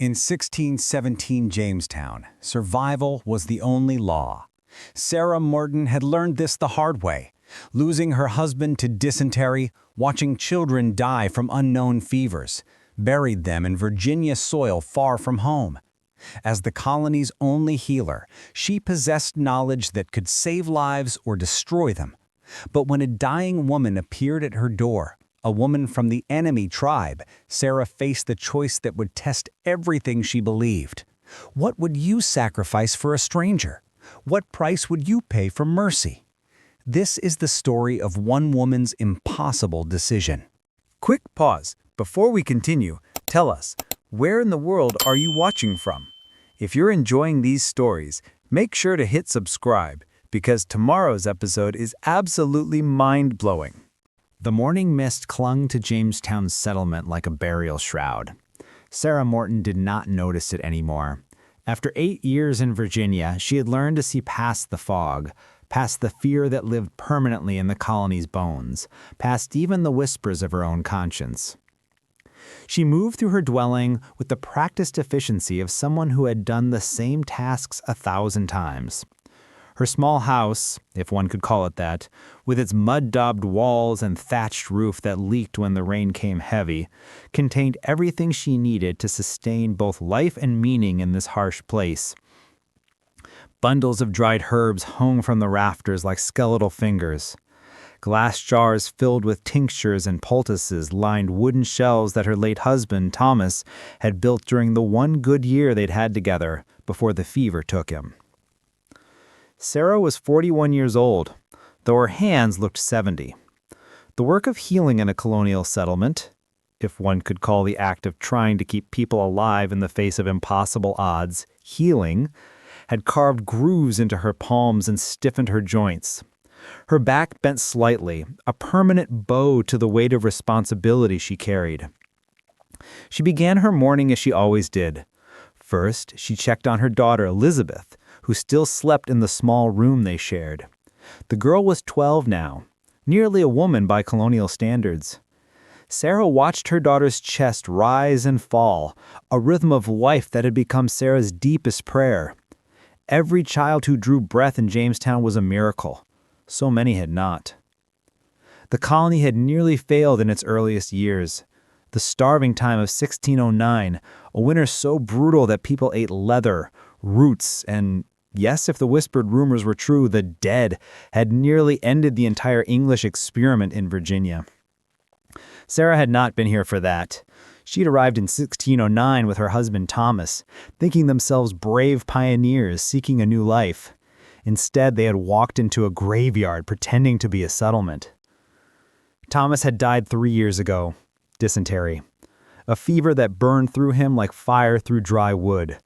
In 1617 Jamestown, survival was the only law. Sarah Morton had learned this the hard way, losing her husband to dysentery, watching children die from unknown fevers, buried them in Virginia soil far from home. As the colony's only healer, she possessed knowledge that could save lives or destroy them. But when a dying woman appeared at her door, a woman from the enemy tribe, Sarah faced the choice that would test everything she believed. What would you sacrifice for a stranger? What price would you pay for mercy? This is the story of one woman's impossible decision. Quick pause. Before we continue, tell us, where in the world are you watching from? If you're enjoying these stories, make sure to hit subscribe, because tomorrow's episode is absolutely mind-blowing. The morning mist clung to Jamestown's settlement like a burial shroud. Sarah Morton did not notice it anymore. After 8 years in Virginia, she had learned to see past the fog, past the fear that lived permanently in the colony's bones, past even the whispers of her own conscience. She moved through her dwelling with the practiced efficiency of someone who had done the same tasks 1,000 times. Her small house, if one could call it that, with its mud-daubed walls and thatched roof that leaked when the rain came heavy, contained everything she needed to sustain both life and meaning in this harsh place. Bundles of dried herbs hung from the rafters like skeletal fingers. Glass jars filled with tinctures and poultices lined wooden shelves that her late husband, Thomas, had built during the one good year they'd had together before the fever took him. Sarah was 41 years old, though her hands looked 70. The work of healing in a colonial settlement, if one could call the act of trying to keep people alive in the face of impossible odds, healing, had carved grooves into her palms and stiffened her joints. Her back bent slightly, a permanent bow to the weight of responsibility she carried. She began her morning as she always did. First, she checked on her daughter, Elizabeth, who still slept in the small room they shared. The girl was 12 now, nearly a woman by colonial standards. Sarah watched her daughter's chest rise and fall, a rhythm of life that had become Sarah's deepest prayer. Every child who drew breath in Jamestown was a miracle. So many had not. The colony had nearly failed in its earliest years. The starving time of 1609, a winter so brutal that people ate leather, roots, and yes, if the whispered rumors were true, the dead, had nearly ended the entire English experiment in Virginia. Sarah had not been here for that. She'd arrived in 1609 with her husband Thomas, thinking themselves brave pioneers seeking a new life. Instead, they had walked into a graveyard pretending to be a settlement. Thomas had died 3 years ago. Dysentery. A fever that burned through him like fire through dry wood.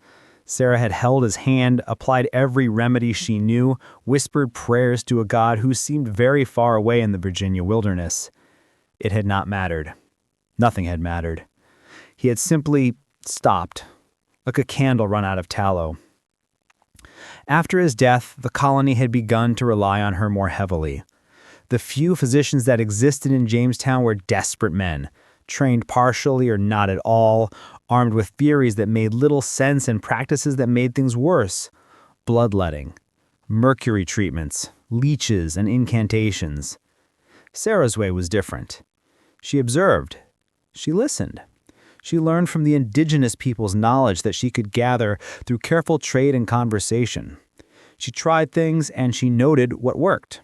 Sarah had held his hand, applied every remedy she knew, whispered prayers to a God who seemed very far away in the Virginia wilderness. It had not mattered. Nothing had mattered. He had simply stopped, like a candle run out of tallow. After his death, the colony had begun to rely on her more heavily. The few physicians that existed in Jamestown were desperate men, trained partially or not at all, armed with theories that made little sense and practices that made things worse. Bloodletting, mercury treatments, leeches, and incantations. Sarah's way was different. She observed. She listened. She learned from the indigenous people's knowledge that she could gather through careful trade and conversation. She tried things and she noted what worked.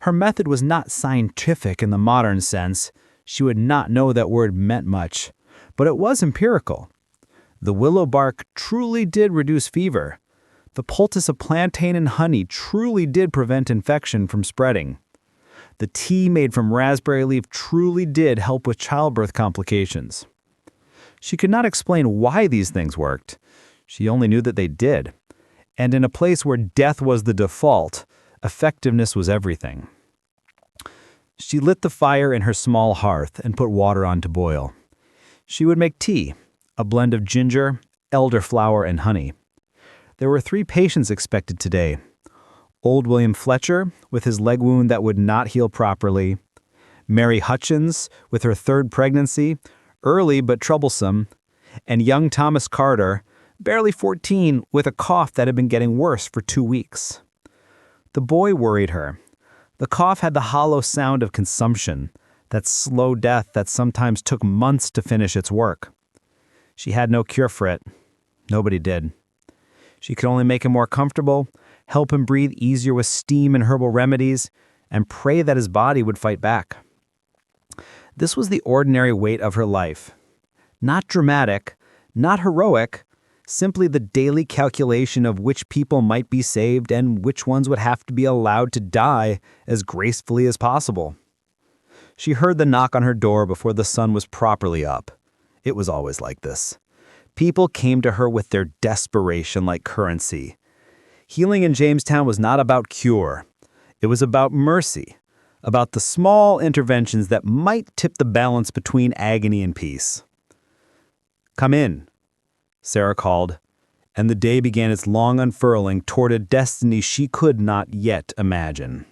Her method was not scientific in the modern sense. She would not know that word meant much, but it was empirical. The willow bark truly did reduce fever. The poultice of plantain and honey truly did prevent infection from spreading. The tea made from raspberry leaf truly did help with childbirth complications. She could not explain why these things worked. She only knew that they did. And in a place where death was the default, effectiveness was everything. She lit the fire in her small hearth and put water on to boil. She would make tea, a blend of ginger, elderflower, and honey. There were 3 patients expected today. Old William Fletcher, with his leg wound that would not heal properly. Mary Hutchins, with her 3rd pregnancy, early but troublesome. and young Thomas Carter, barely 14, with a cough that had been getting worse for 2 weeks. The boy worried her. The cough had the hollow sound of consumption, that slow death that sometimes took months to finish its work. She had no cure for it. Nobody did. She could only make him more comfortable, help him breathe easier with steam and herbal remedies, and pray that his body would fight back. This was the ordinary weight of her life. Not dramatic, not heroic, simply the daily calculation of which people might be saved and which ones would have to be allowed to die as gracefully as possible. She heard the knock on her door before the sun was properly up. It was always like this. People came to her with their desperation like currency. Healing in Jamestown was not about cure. It was about mercy, about the small interventions that might tip the balance between agony and peace. "Come in," Sarah called, and the day began its long unfurling toward a destiny she could not yet imagine.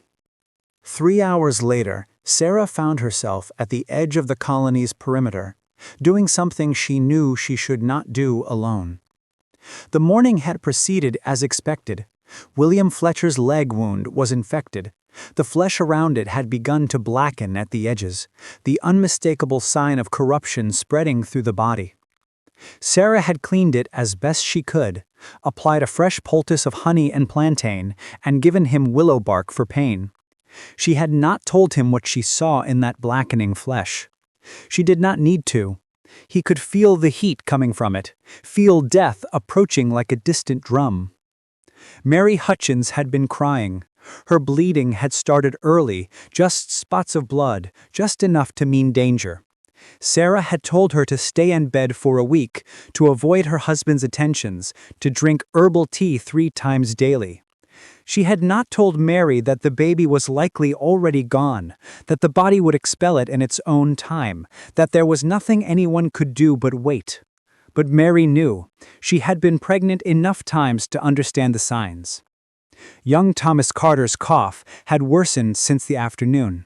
3 hours later, Sarah found herself at the edge of the colony's perimeter, doing something she knew she should not do alone. The morning had proceeded as expected. William Fletcher's leg wound was infected. The flesh around it had begun to blacken at the edges, the unmistakable sign of corruption spreading through the body. Sarah had cleaned it as best she could, applied a fresh poultice of honey and plantain, and given him willow bark for pain. She had not told him what she saw in that blackening flesh. She did not need to. He could feel the heat coming from it, feel death approaching like a distant drum. Mary Hutchins had been crying. Her bleeding had started early, just spots of blood, just enough to mean danger. Sarah had told her to stay in bed for a week, to avoid her husband's attentions, to drink herbal tea 3 times daily. She had not told Mary that the baby was likely already gone, that the body would expel it in its own time, that there was nothing anyone could do but wait. But Mary knew. She had been pregnant enough times to understand the signs. Young Thomas Carter's cough had worsened since the afternoon.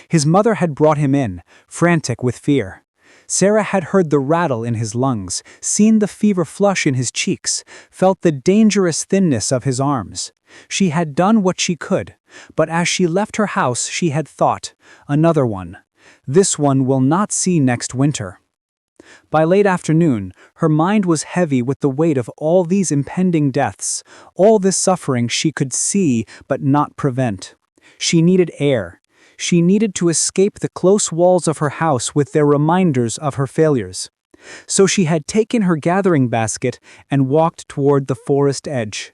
His mother had brought him in, frantic with fear. Sarah had heard the rattle in his lungs, seen the fever flush in his cheeks, felt the dangerous thinness of his arms. She had done what she could, but as she left her house she had thought, another one. This one will not see next winter. By late afternoon, her mind was heavy with the weight of all these impending deaths, all this suffering she could see but not prevent. She needed air. She needed to escape the close walls of her house with their reminders of her failures. So she had taken her gathering basket and walked toward the forest edge.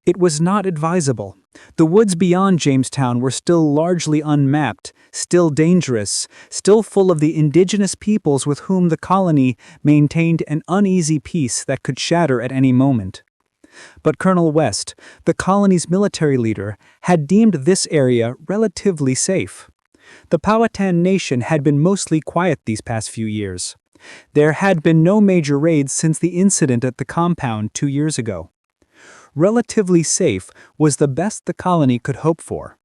It was not advisable. The woods beyond Jamestown were still largely unmapped, still dangerous, still full of the indigenous peoples with whom the colony maintained an uneasy peace that could shatter at any moment. But Colonel West, the colony's military leader, had deemed this area relatively safe. The Powhatan nation had been mostly quiet these past few years. There had been no major raids since the incident at the compound 2 years ago. Relatively safe was the best the colony could hope for.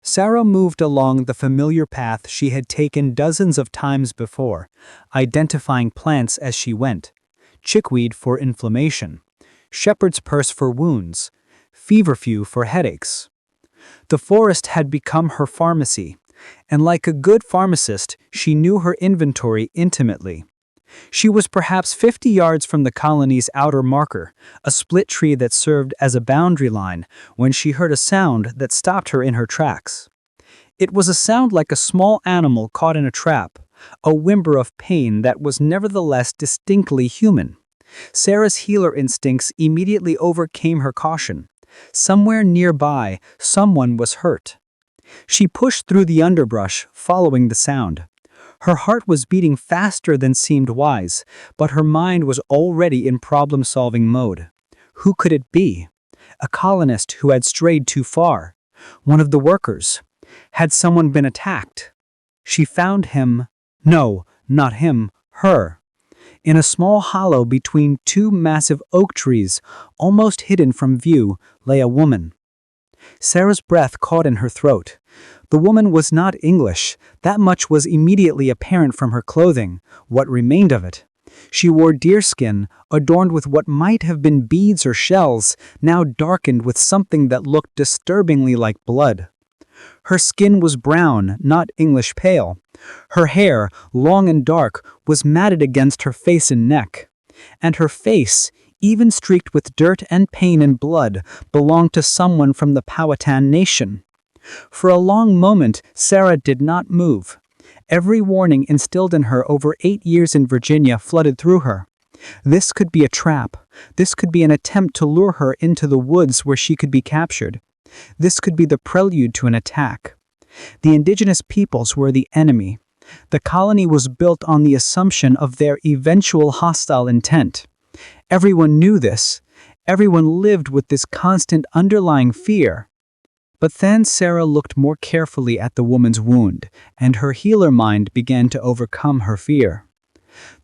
Sarah moved along the familiar path she had taken dozens of times before, identifying plants as she went: chickweed for inflammation, shepherd's purse for wounds, feverfew for headaches. The forest had become her pharmacy, and like a good pharmacist, she knew her inventory intimately. She was perhaps 50 yards from the colony's outer marker, a split tree that served as a boundary line, when she heard a sound that stopped her in her tracks. It was a sound like a small animal caught in a trap, a whimper of pain that was nevertheless distinctly human. Sarah's healer instincts immediately overcame her caution. Somewhere nearby, someone was hurt. She pushed through the underbrush, following the sound. Her heart was beating faster than seemed wise, but her mind was already in problem-solving mode. Who could it be? A colonist who had strayed too far? One of the workers? Had someone been attacked? She found him. No, not him, her. In a small hollow between 2 massive oak trees, almost hidden from view, lay a woman. Sarah's breath caught in her throat. The woman was not English. That much was immediately apparent from her clothing, what remained of it. She wore deerskin, adorned with what might have been beads or shells, now darkened with something that looked disturbingly like blood. Her skin was brown, not English pale. Her hair, long and dark, was matted against her face and neck. And her face, even streaked with dirt and pain and blood, belonged to someone from the Powhatan nation. For a long moment, Sarah did not move. Every warning instilled in her over 8 years in Virginia flooded through her. This could be a trap. This could be an attempt to lure her into the woods where she could be captured. This could be the prelude to an attack. The indigenous peoples were the enemy. The colony was built on the assumption of their eventual hostile intent. Everyone knew this. Everyone lived with this constant underlying fear. But then Sarah looked more carefully at the woman's wound, and her healer mind began to overcome her fear.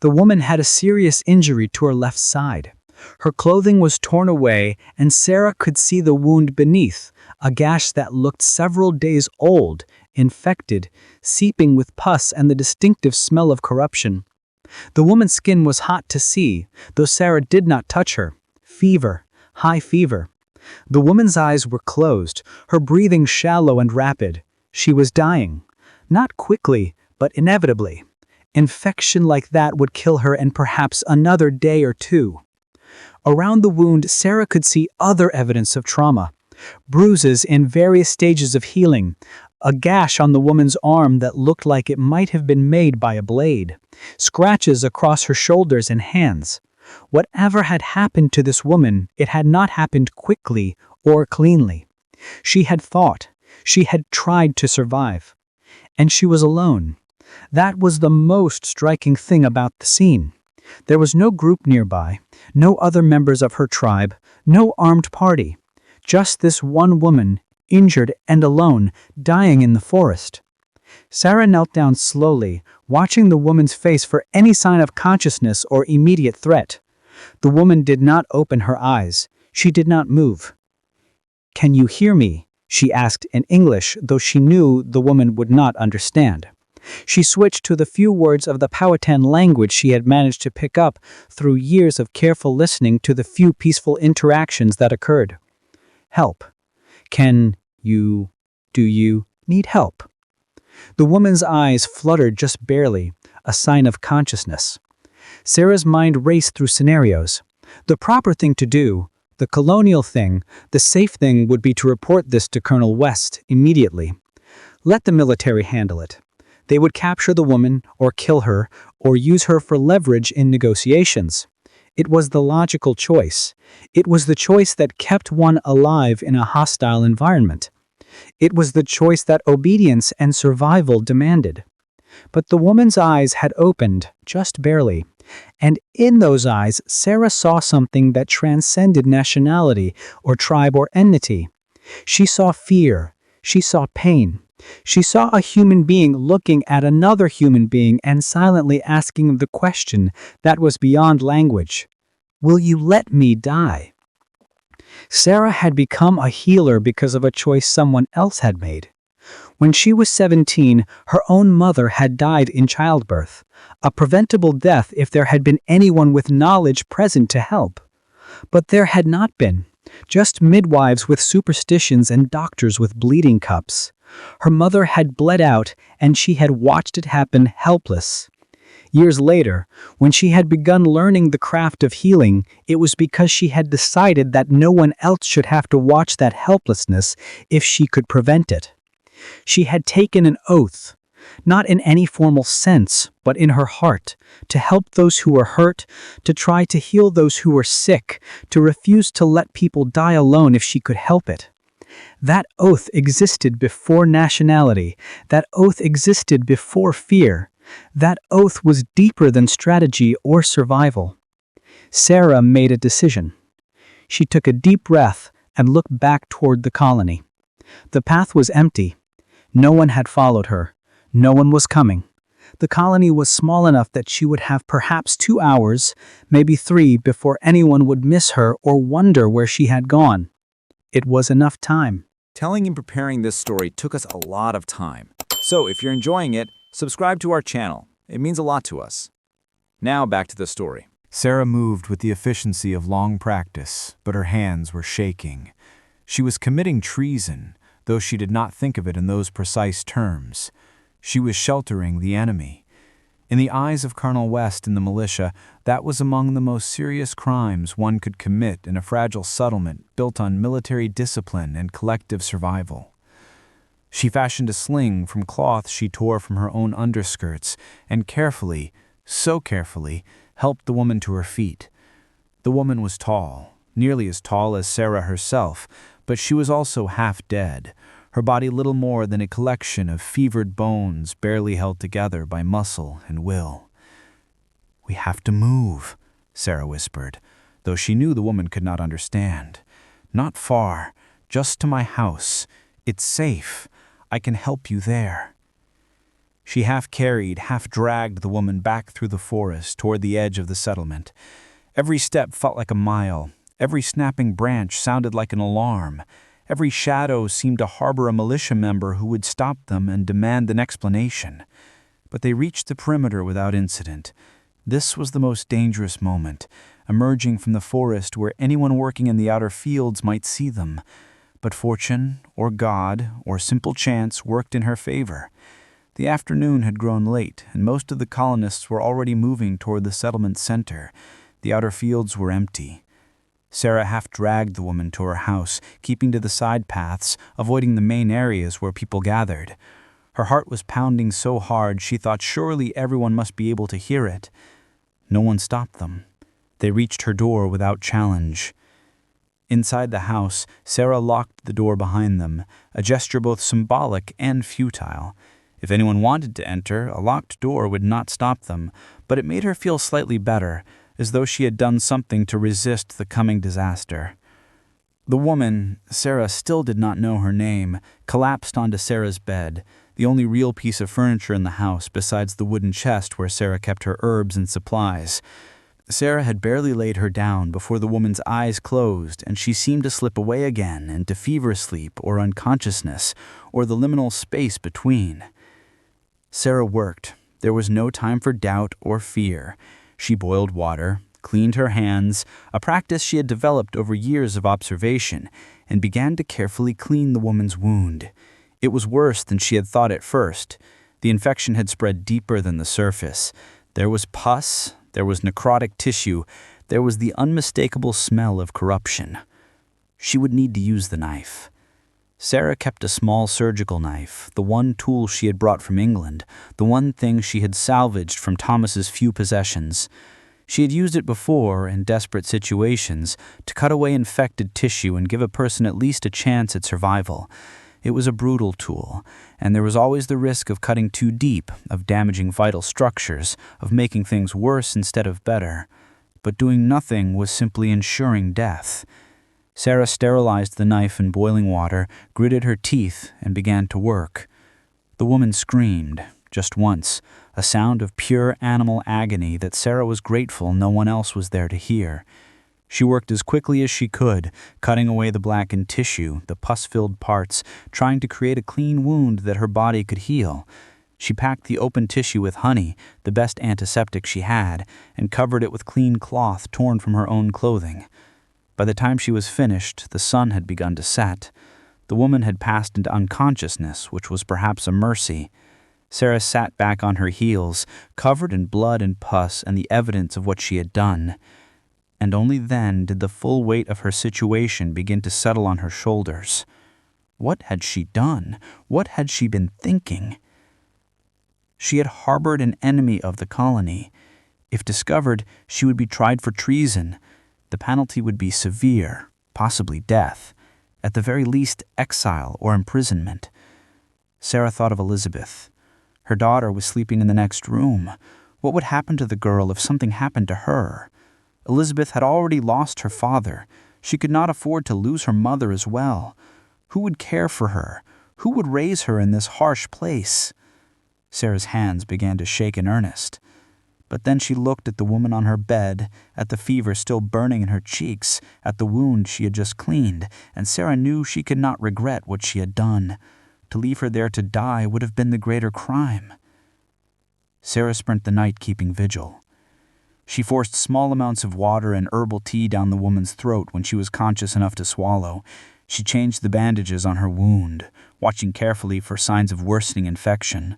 The woman had a serious injury to her left side. Her clothing was torn away, and Sarah could see the wound beneath, a gash that looked several days old, infected, seeping with pus and the distinctive smell of corruption. The woman's skin was hot to see, though Sarah did not touch her. Fever, high fever. The woman's eyes were closed, her breathing shallow and rapid. She was dying. Not quickly, but inevitably. Infection like that would kill her in perhaps another day or two. Around the wound, Sarah could see other evidence of trauma. Bruises in various stages of healing. A gash on the woman's arm that looked like it might have been made by a blade. Scratches across her shoulders and hands. Whatever had happened to this woman, it had not happened quickly or cleanly. She had fought. She had tried to survive. And she was alone. That was the most striking thing about the scene. There was no group nearby, no other members of her tribe, no armed party. Just this one woman, injured and alone, dying in the forest. Sarah knelt down slowly, watching the woman's face for any sign of consciousness or immediate threat. The woman did not open her eyes. She did not move. "Can you hear me?" she asked in English, though she knew the woman would not understand. She switched to the few words of the Powhatan language she had managed to pick up through years of careful listening to the few peaceful interactions that occurred. "Help. Do you need help?" The woman's eyes fluttered just barely, a sign of consciousness. Sarah's mind raced through scenarios. The proper thing to do, the colonial thing, the safe thing would be to report this to Colonel West immediately. Let the military handle it. They would capture the woman, or kill her, or use her for leverage in negotiations. It was the logical choice. It was the choice that kept one alive in a hostile environment. It was the choice that obedience and survival demanded. But the woman's eyes had opened, just barely. And in those eyes, Sarah saw something that transcended nationality or tribe or enmity. She saw fear. She saw pain. She saw a human being looking at another human being and silently asking the question that was beyond language. "Will you let me die?" Sarah had become a healer because of a choice someone else had made. When she was 17, her own mother had died in childbirth, a preventable death if there had been anyone with knowledge present to help. But there had not been, just midwives with superstitions and doctors with bleeding cups. Her mother had bled out, and she had watched it happen helpless. Years later, when she had begun learning the craft of healing, it was because she had decided that no one else should have to watch that helplessness if she could prevent it. She had taken an oath, not in any formal sense, but in her heart, to help those who were hurt, to try to heal those who were sick, to refuse to let people die alone if she could help it. That oath existed before nationality. That oath existed before fear. That oath was deeper than strategy or survival. Sarah made a decision. She took a deep breath and looked back toward the colony. The path was empty. No one had followed her. No one was coming. The colony was small enough that she would have perhaps 2 hours, maybe 3, before anyone would miss her or wonder where she had gone. It was enough time. Telling and preparing this story took us a lot of time. So if you're enjoying it, subscribe to our channel. It means a lot to us. Now back to the story. Sarah moved with the efficiency of long practice, but her hands were shaking. She was committing treason, though she did not think of it in those precise terms. She was sheltering the enemy. In the eyes of Colonel West and the militia, that was among the most serious crimes one could commit in a fragile settlement built on military discipline and collective survival. She fashioned a sling from cloth she tore from her own underskirts and carefully, so carefully, helped the woman to her feet. The woman was tall, nearly as tall as Sarah herself, but she was also half dead, her body little more than a collection of fevered bones barely held together by muscle and will. "We have to move," Sarah whispered, though she knew the woman could not understand. "Not far, just to my house. It's safe. I can help you there." She half carried, half dragged the woman back through the forest toward the edge of the settlement. Every step felt like a mile. Every snapping branch sounded like an alarm. Every shadow seemed to harbor a militia member who would stop them and demand an explanation. But they reached the perimeter without incident. This was the most dangerous moment, emerging from the forest where anyone working in the outer fields might see them. But fortune, or God, or simple chance worked in her favor. The afternoon had grown late, and most of the colonists were already moving toward the settlement center. The outer fields were empty. Sarah half dragged the woman to her house, keeping to the side paths, avoiding the main areas where people gathered. Her heart was pounding so hard she thought surely everyone must be able to hear it. No one stopped them. They reached her door without challenge. Inside the house, Sarah locked the door behind them, a gesture both symbolic and futile. If anyone wanted to enter, a locked door would not stop them, but it made her feel slightly better, as though she had done something to resist the coming disaster. The woman, Sarah still did not know her name, collapsed onto Sarah's bed, the only real piece of furniture in the house besides the wooden chest where Sarah kept her herbs and supplies. Sarah had barely laid her down before the woman's eyes closed and she seemed to slip away again into fever sleep or unconsciousness, or the liminal space between. Sarah worked. There was no time for doubt or fear. She boiled water, cleaned her hands, a practice she had developed over years of observation, and began to carefully clean the woman's wound. It was worse than she had thought at first. The infection had spread deeper than the surface. There was pus, there was necrotic tissue, there was the unmistakable smell of corruption. She would need to use the knife. Sarah kept a small surgical knife, the one tool she had brought from England, the one thing she had salvaged from Thomas's few possessions. She had used it before, in desperate situations, to cut away infected tissue and give a person at least a chance at survival. It was a brutal tool, and there was always the risk of cutting too deep, of damaging vital structures, of making things worse instead of better. But doing nothing was simply ensuring death. Sarah sterilized the knife in boiling water, gritted her teeth, and began to work. The woman screamed, just once, a sound of pure animal agony that Sarah was grateful no one else was there to hear. She worked as quickly as she could, cutting away the blackened tissue, the pus-filled parts, trying to create a clean wound that her body could heal. She packed the open tissue with honey, the best antiseptic she had, and covered it with clean cloth torn from her own clothing. By the time she was finished, the sun had begun to set. The woman had passed into unconsciousness, which was perhaps a mercy. Sarah sat back on her heels, covered in blood and pus and the evidence of what she had done. And only then did the full weight of her situation begin to settle on her shoulders. What had she done? What had she been thinking? She had harbored an enemy of the colony. If discovered, she would be tried for treason. The penalty would be severe, possibly death. At the very least, exile or imprisonment. Sarah thought of Elizabeth. Her daughter was sleeping in the next room. What would happen to the girl if something happened to her? Elizabeth had already lost her father. She could not afford to lose her mother as well. Who would care for her? Who would raise her in this harsh place? Sarah's hands began to shake in earnest. But then she looked at the woman on her bed, at the fever still burning in her cheeks, at the wound she had just cleaned, and Sarah knew she could not regret what she had done. To leave her there to die would have been the greater crime. Sarah spent the night keeping vigil. She forced small amounts of water and herbal tea down the woman's throat when she was conscious enough to swallow. She changed the bandages on her wound, watching carefully for signs of worsening infection.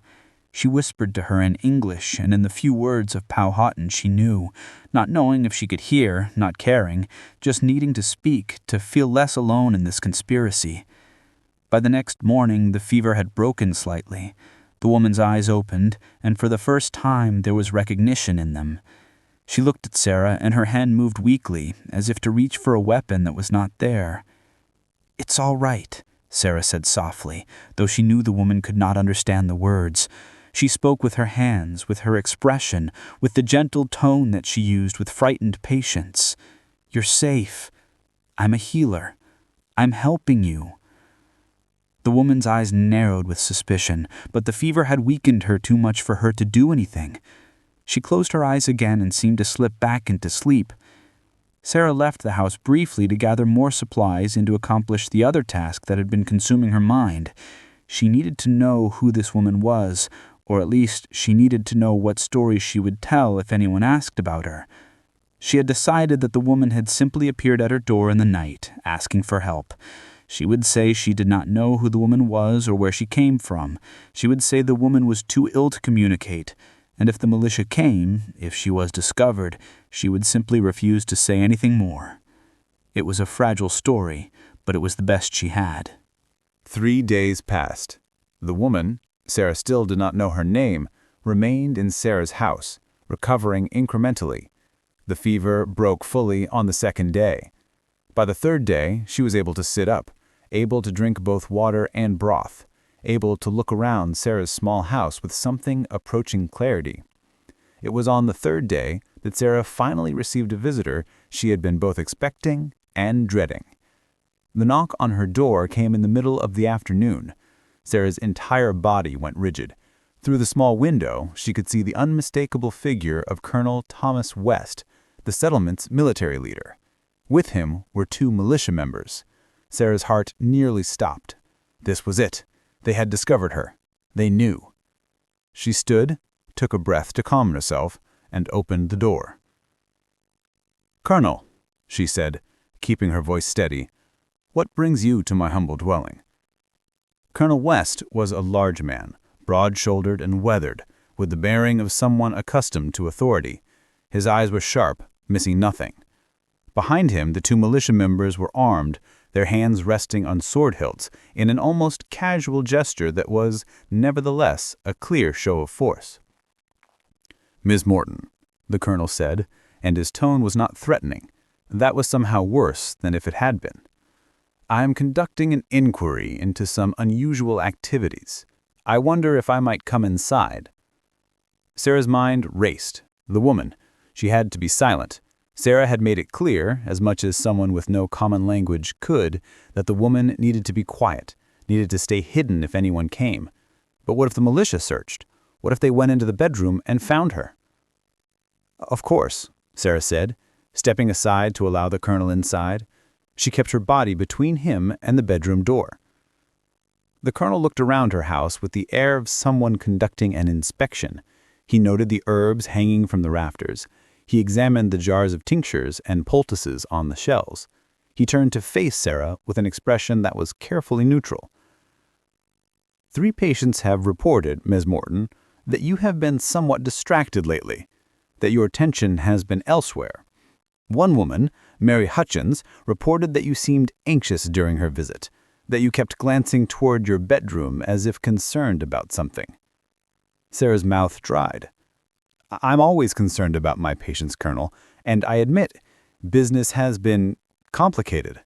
She whispered to her in English and in the few words of Powhatan she knew, not knowing if she could hear, not caring, just needing to speak to feel less alone in this conspiracy. By the next morning, the fever had broken slightly. The woman's eyes opened, and for the first time there was recognition in them. She looked at Sarah, and her hand moved weakly, as if to reach for a weapon that was not there. "It's all right," Sarah said softly, though she knew the woman could not understand the words. She spoke with her hands, with her expression, with the gentle tone that she used with frightened patience. "You're safe. I'm a healer. I'm helping you." The woman's eyes narrowed with suspicion, but the fever had weakened her too much for her to do anything. She closed her eyes again and seemed to slip back into sleep. Sarah left the house briefly to gather more supplies and to accomplish the other task that had been consuming her mind. She needed to know who this woman was, or at least she needed to know what stories she would tell if anyone asked about her. She had decided that the woman had simply appeared at her door in the night, asking for help. She would say she did not know who the woman was or where she came from. She would say the woman was too ill to communicate, and if the militia came, if she was discovered, she would simply refuse to say anything more. It was a fragile story, but it was the best she had. 3 days passed. The woman, Sarah still did not know her name, remained in Sarah's house, recovering incrementally. The fever broke fully on the second day. By the third day, she was able to sit up, able to drink both water and broth, able to look around Sarah's small house with something approaching clarity. It was on the third day that Sarah finally received a visitor she had been both expecting and dreading. The knock on her door came in the middle of the afternoon. Sarah's entire body went rigid. Through the small window, she could see the unmistakable figure of Colonel Thomas West, the settlement's military leader. With him were 2 militia members. Sarah's heart nearly stopped. This was it. They had discovered her. They knew. She stood, took a breath to calm herself, and opened the door. "Colonel," she said, keeping her voice steady, "what brings you to my humble dwelling?" Colonel West was a large man, broad-shouldered and weathered, with the bearing of someone accustomed to authority. His eyes were sharp, missing nothing. Behind him, the 2 militia members were armed, their hands resting on sword hilts, in an almost casual gesture that was, nevertheless, a clear show of force. "Ms. Morton," the colonel said, and his tone was not threatening. That was somehow worse than if it had been. "I am conducting an inquiry into some unusual activities. I wonder if I might come inside." Sarah's mind raced. The woman. She had to be silent. Sarah had made it clear, as much as someone with no common language could, that the woman needed to be quiet, needed to stay hidden if anyone came. But what if the militia searched? What if they went into the bedroom and found her? "Of course," Sarah said, stepping aside to allow the colonel inside. She kept her body between him and the bedroom door. The colonel looked around her house with the air of someone conducting an inspection. He noted the herbs hanging from the rafters. He examined the jars of tinctures and poultices on the shelves. He turned to face Sarah with an expression that was carefully neutral. "3 patients have reported, Ms. Morton, that you have been somewhat distracted lately, that your attention has been elsewhere. One woman, Mary Hutchins, reported that you seemed anxious during her visit, that you kept glancing toward your bedroom as if concerned about something." Sarah's mouth dried. "I'm always concerned about my patients, Colonel, and I admit business has been complicated,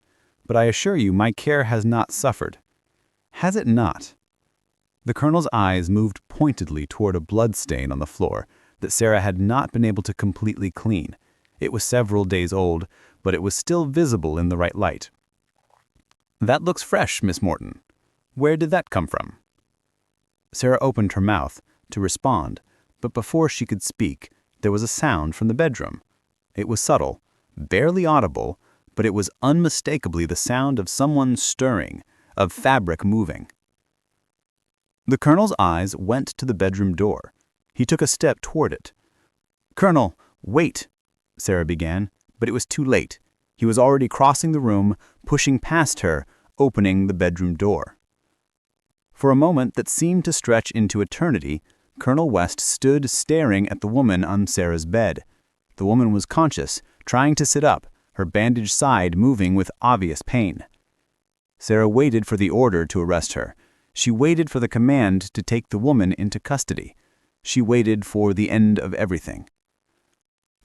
but I assure you my care has not suffered." "Has it not?" The colonel's eyes moved pointedly toward a blood stain on the floor that Sarah had not been able to completely clean. It was several days old, but it was still visible in the right light. "That looks fresh, Miss Morton. Where did that come from?" Sarah opened her mouth to respond, but before she could speak, there was a sound from the bedroom. It was subtle, barely audible, but it was unmistakably the sound of someone stirring, of fabric moving. The colonel's eyes went to the bedroom door. He took a step toward it. "Colonel, wait," Sarah began, but it was too late. He was already crossing the room, pushing past her, opening the bedroom door. For a moment that seemed to stretch into eternity, Colonel West stood staring at the woman on Sarah's bed. The woman was conscious, trying to sit up, her bandaged side moving with obvious pain. Sarah waited for the order to arrest her. She waited for the command to take the woman into custody. She waited for the end of everything.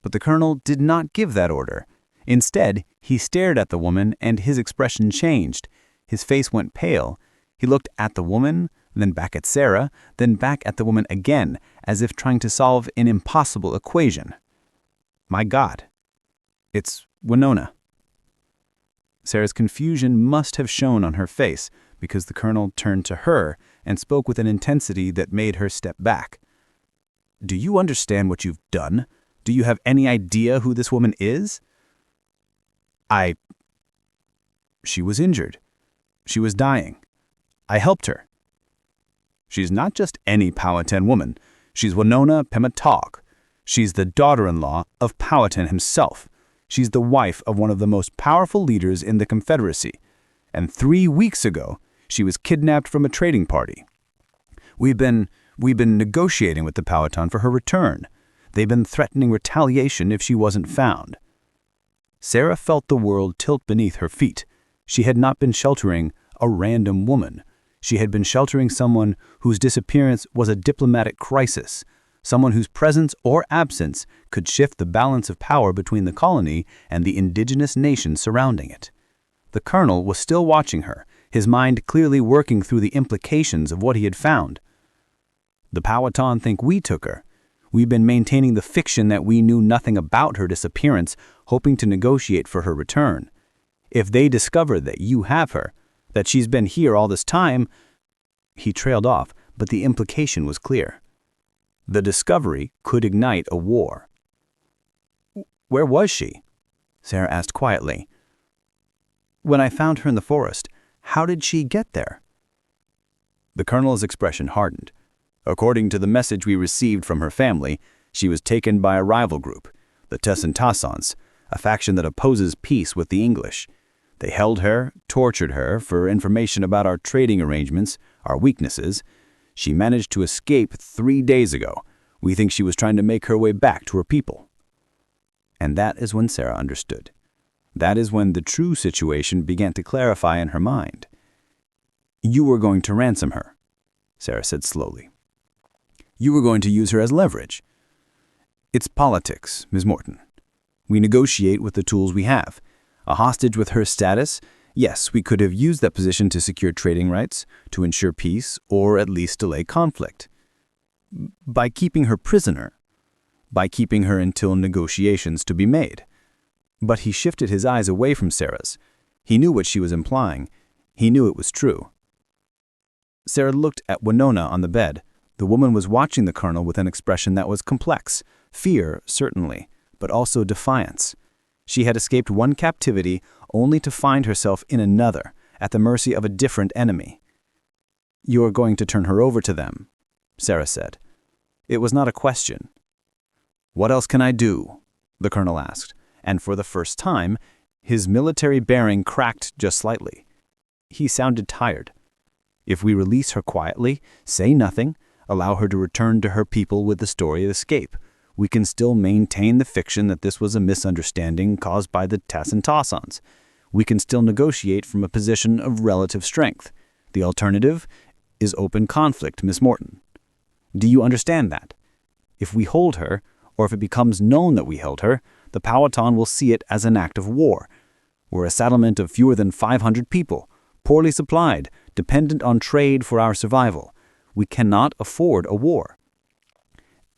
But the colonel did not give that order. Instead, he stared at the woman and his expression changed. His face went pale. He looked at the woman, then back at Sarah, then back at the woman again, as if trying to solve an impossible equation. My God, it's Winona. Sarah's confusion must have shown on her face because the colonel turned to her and spoke with an intensity that made her step back. Do you understand what you've done? Do you have any idea who this woman is? She was injured. She was dying. I helped her. She's not just any Powhatan woman. She's Winona Pematog. She's the daughter-in-law of Powhatan himself. She's the wife of one of the most powerful leaders in the Confederacy. And 3 weeks ago, she was kidnapped from a trading party. We've been negotiating with the Powhatan for her return. They've been threatening retaliation if she wasn't found. Sarah felt the world tilt beneath her feet. She had not been sheltering a random woman. She had been sheltering someone whose disappearance was a diplomatic crisis, someone whose presence or absence could shift the balance of power between the colony and the indigenous nation surrounding it. The colonel was still watching her, his mind clearly working through the implications of what he had found. The Powhatan think we took her. We've been maintaining the fiction that we knew nothing about her disappearance, hoping to negotiate for her return. If they discover that you have her, that she's been here all this time, he trailed off, but the implication was clear. The discovery could ignite a war. Where was she? Sarah asked quietly. When I found her in the forest, how did she get there? The colonel's expression hardened. According to the message we received from her family, she was taken by a rival group, the Tassans, a faction that opposes peace with the English. They held her, tortured her for information about our trading arrangements, our weaknesses. She managed to escape 3 days ago. We think she was trying to make her way back to her people. And that is when Sarah understood. That is when the true situation began to clarify in her mind. You were going to ransom her, Sarah said slowly. You were going to use her as leverage. It's politics, Ms. Morton. We negotiate with the tools we have. A hostage with her status, yes, we could have used that position to secure trading rights, to ensure peace, or at least delay conflict. By keeping her prisoner. By keeping her until negotiations to be made. But he shifted his eyes away from Sarah's. He knew what she was implying. He knew it was true. Sarah looked at Winona on the bed. The woman was watching the colonel with an expression that was complex. Fear, certainly, but also defiance. She had escaped one captivity only to find herself in another, at the mercy of a different enemy. You are going to turn her over to them, Sarah said. It was not a question. What else can I do? The colonel asked, and for the first time, his military bearing cracked just slightly. He sounded tired. If we release her quietly, say nothing, allow her to return to her people with the story of escape, we can still maintain the fiction that this was a misunderstanding caused by the Tassans. We can still negotiate from a position of relative strength. The alternative is open conflict, Miss Morton. Do you understand that? If we hold her, or if it becomes known that we held her, the Powhatan will see it as an act of war. We're a settlement of fewer than 500 people, poorly supplied, dependent on trade for our survival. We cannot afford a war.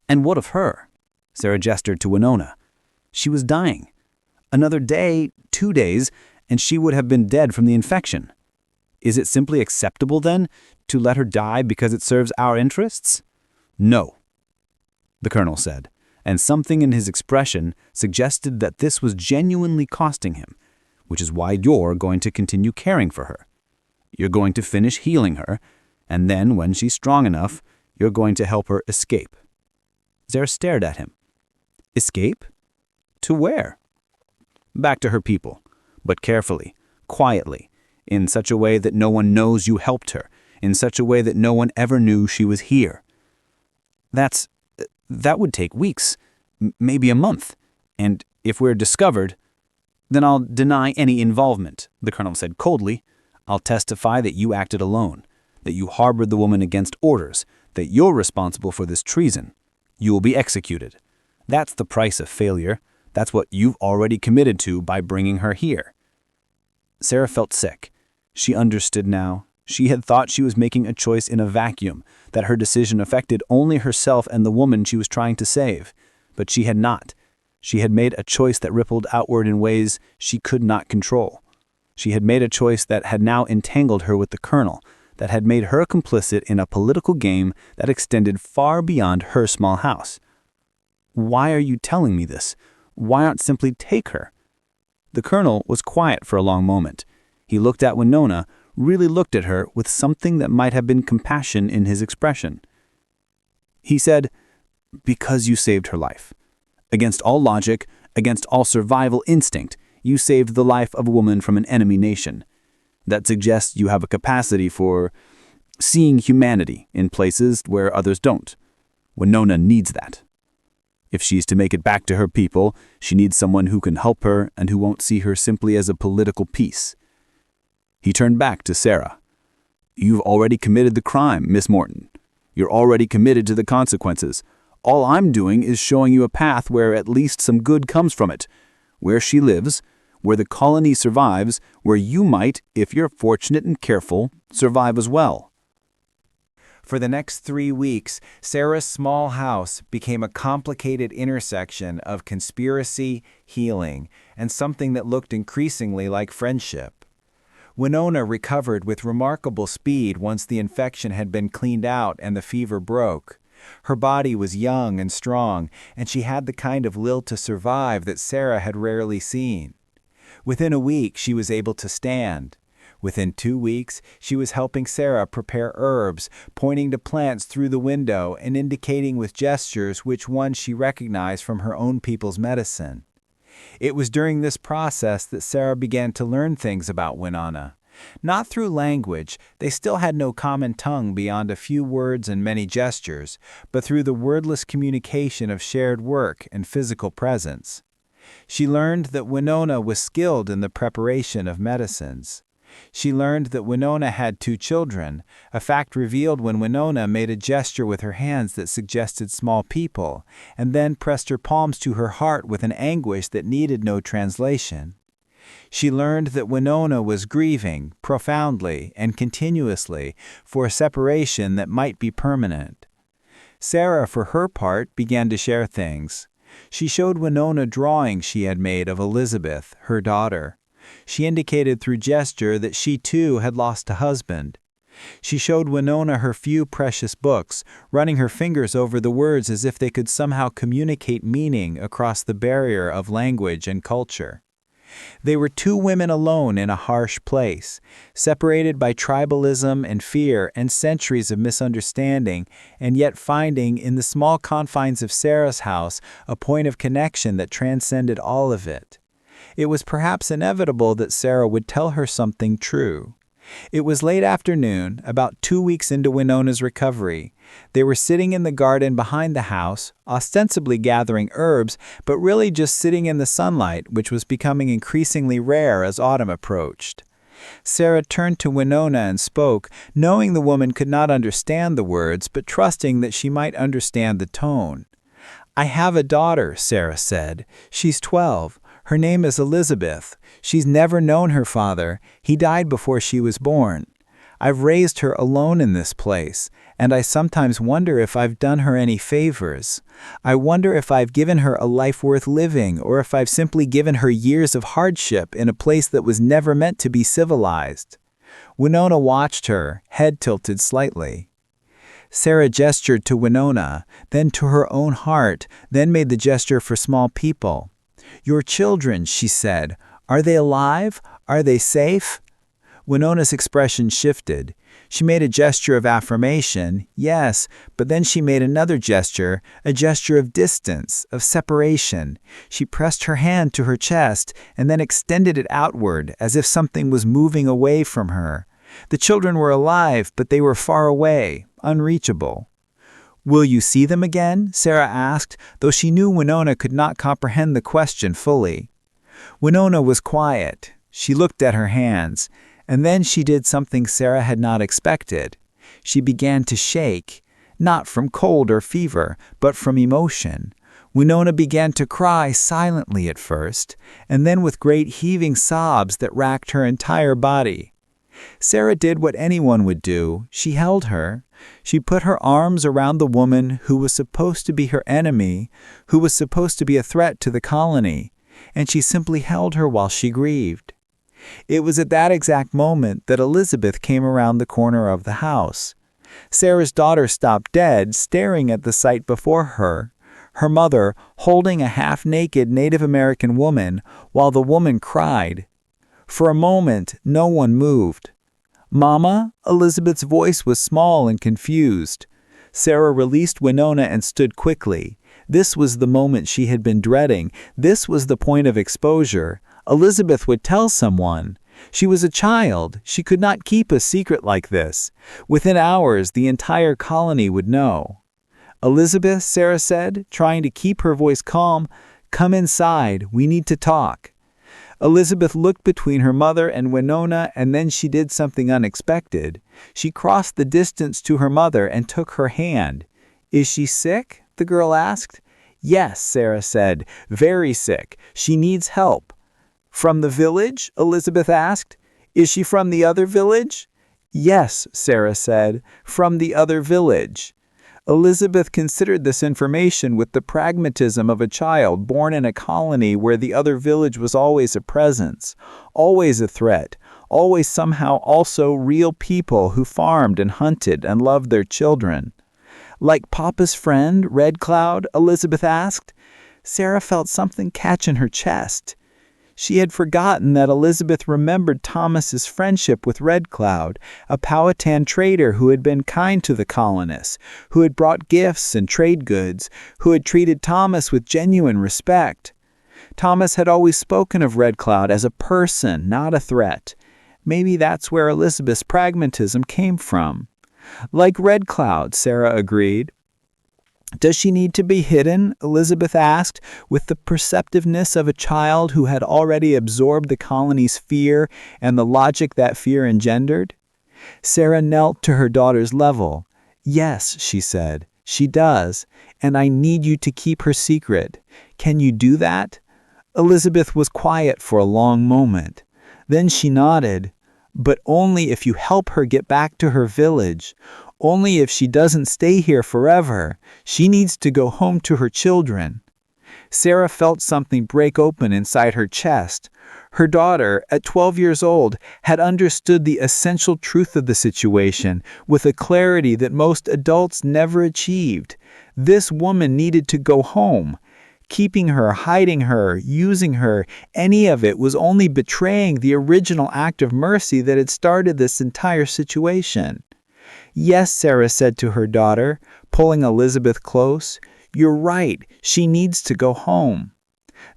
And what of her? Sarah gestured to Winona. She was dying. Another day, 2 days, and she would have been dead from the infection. Is it simply acceptable, then, to let her die because it serves our interests? No, the colonel said, and something in his expression suggested that this was genuinely costing him, which is why you're going to continue caring for her. You're going to finish healing her, and then, when she's strong enough, you're going to help her escape. Sarah stared at him. Escape? To where? Back to her people, but carefully, quietly, in such a way that no one knows you helped her, in such a way that no one ever knew she was here. That would take weeks, maybe a month, and if we're discovered, then I'll deny any involvement, the colonel said coldly. I'll testify that you acted alone, that you harbored the woman against orders, that you're responsible for this treason. You will be executed. That's the price of failure. That's what you've already committed to by bringing her here. Sarah felt sick. She understood now. She had thought she was making a choice in a vacuum, that her decision affected only herself and the woman she was trying to save. But she had not. She had made a choice that rippled outward in ways she could not control. She had made a choice that had now entangled her with the colonel, that had made her complicit in a political game that extended far beyond her small house. Why are you telling me this? Why not simply take her? The colonel was quiet for a long moment. He looked at Winona, really looked at her with something that might have been compassion in his expression. He said, "Because you saved her life. Against all logic, against all survival instinct, you saved the life of a woman from an enemy nation. That suggests you have a capacity for seeing humanity in places where others don't. Winona needs that. If she's to make it back to her people, she needs someone who can help her and who won't see her simply as a political piece." He turned back to Sarah. "You've already committed the crime, Miss Morton. You're already committed to the consequences. All I'm doing is showing you a path where at least some good comes from it, where she lives, where the colony survives, where you might, if you're fortunate and careful, survive as well." For the next 3 weeks, Sarah's small house became a complicated intersection of conspiracy, healing, and something that looked increasingly like friendship. Winona recovered with remarkable speed once the infection had been cleaned out and the fever broke. Her body was young and strong, and she had the kind of will to survive that Sarah had rarely seen. Within a week, she was able to stand. Within 2 weeks, she was helping Sarah prepare herbs, pointing to plants through the window and indicating with gestures which ones she recognized from her own people's medicine. It was during this process that Sarah began to learn things about Winona. Not through language, they still had no common tongue beyond a few words and many gestures, but through the wordless communication of shared work and physical presence. She learned that Winona was skilled in the preparation of medicines. She learned that Winona had 2 children, a fact revealed when Winona made a gesture with her hands that suggested small people, and then pressed her palms to her heart with an anguish that needed no translation. She learned that Winona was grieving, profoundly and continuously, for a separation that might be permanent. Sarah, for her part, began to share things. She showed Winona drawings she had made of Elizabeth, her daughter. She indicated through gesture that she too had lost a husband. She showed Winona her few precious books, running her fingers over the words as if they could somehow communicate meaning across the barrier of language and culture. They were 2 women alone in a harsh place, separated by tribalism and fear and centuries of misunderstanding, and yet finding in the small confines of Sarah's house a point of connection that transcended all of it. It was perhaps inevitable that Sarah would tell her something true. It was late afternoon, about 2 weeks into Winona's recovery. They were sitting in the garden behind the house, ostensibly gathering herbs, but really just sitting in the sunlight, which was becoming increasingly rare as autumn approached. Sarah turned to Winona and spoke, knowing the woman could not understand the words, but trusting that she might understand the tone. "I have a daughter," Sarah said. "She's 12. Her name is Elizabeth. She's never known her father. He died before she was born. I've raised her alone in this place, and I sometimes wonder if I've done her any favors. I wonder if I've given her a life worth living, or if I've simply given her years of hardship in a place that was never meant to be civilized." Winona watched her, head tilted slightly. Sarah gestured to Winona, then to her own heart, then made the gesture for small people. "Your children," she said, "are they alive? Are they safe?" Winona's expression shifted. She made a gesture of affirmation, yes, but then she made another gesture, a gesture of distance, of separation. She pressed her hand to her chest and then extended it outward as if something was moving away from her. The children were alive, but they were far away, unreachable. "Will you see them again?" Sarah asked, though she knew Winona could not comprehend the question fully. Winona was quiet. She looked at her hands, and then she did something Sarah had not expected. She began to shake, not from cold or fever, but from emotion. Winona began to cry silently at first, and then with great heaving sobs that racked her entire body. Sarah did what anyone would do. She held her. She put her arms around the woman who was supposed to be her enemy, who was supposed to be a threat to the colony, and she simply held her while she grieved. It was at that exact moment that Elizabeth came around the corner of the house. Sarah's daughter stopped dead, staring at the sight before her, her mother holding a half-naked Native American woman while the woman cried. For a moment, no one moved. "Mama?" Elizabeth's voice was small and confused. Sarah released Winona and stood quickly. This was the moment she had been dreading. This was the point of exposure. Elizabeth would tell someone. She was a child. She could not keep a secret like this. Within hours, the entire colony would know. "Elizabeth," Sarah said, trying to keep her voice calm, "come inside. We need to talk." Elizabeth looked between her mother and Winona, and then she did something unexpected. She crossed the distance to her mother and took her hand. "Is she sick?" the girl asked. "Yes," Sarah said, "very sick. She needs help." "From the village?" Elizabeth asked. "Is she from the other village?" "Yes," Sarah said, "from the other village." Elizabeth considered this information with the pragmatism of a child born in a colony where the other village was always a presence, always a threat, always somehow also real people who farmed and hunted and loved their children. "Like Papa's friend, Red Cloud?" Elizabeth asked. Sarah felt something catch in her chest. She had forgotten that Elizabeth remembered Thomas's friendship with Red Cloud, a Powhatan trader who had been kind to the colonists, who had brought gifts and trade goods, who had treated Thomas with genuine respect. Thomas had always spoken of Red Cloud as a person, not a threat. Maybe that's where Elizabeth's pragmatism came from. "Like Red Cloud," Sarah agreed. "Does she need to be hidden?" Elizabeth asked, with the perceptiveness of a child who had already absorbed the colony's fear and the logic that fear engendered. Sarah knelt to her daughter's level. "Yes," she said, "she does, and I need you to keep her secret. Can you do that?" Elizabeth was quiet for a long moment. Then she nodded. "But only if you help her get back to her village. Only if she doesn't stay here forever. She needs to go home to her children." Sarah felt something break open inside her chest. Her daughter, at 12 years old, had understood the essential truth of the situation with a clarity that most adults never achieved. This woman needed to go home. Keeping her, hiding her, using her, any of it was only betraying the original act of mercy that had started this entire situation. "Yes," Sarah said to her daughter, pulling Elizabeth close. "You're right. She needs to go home."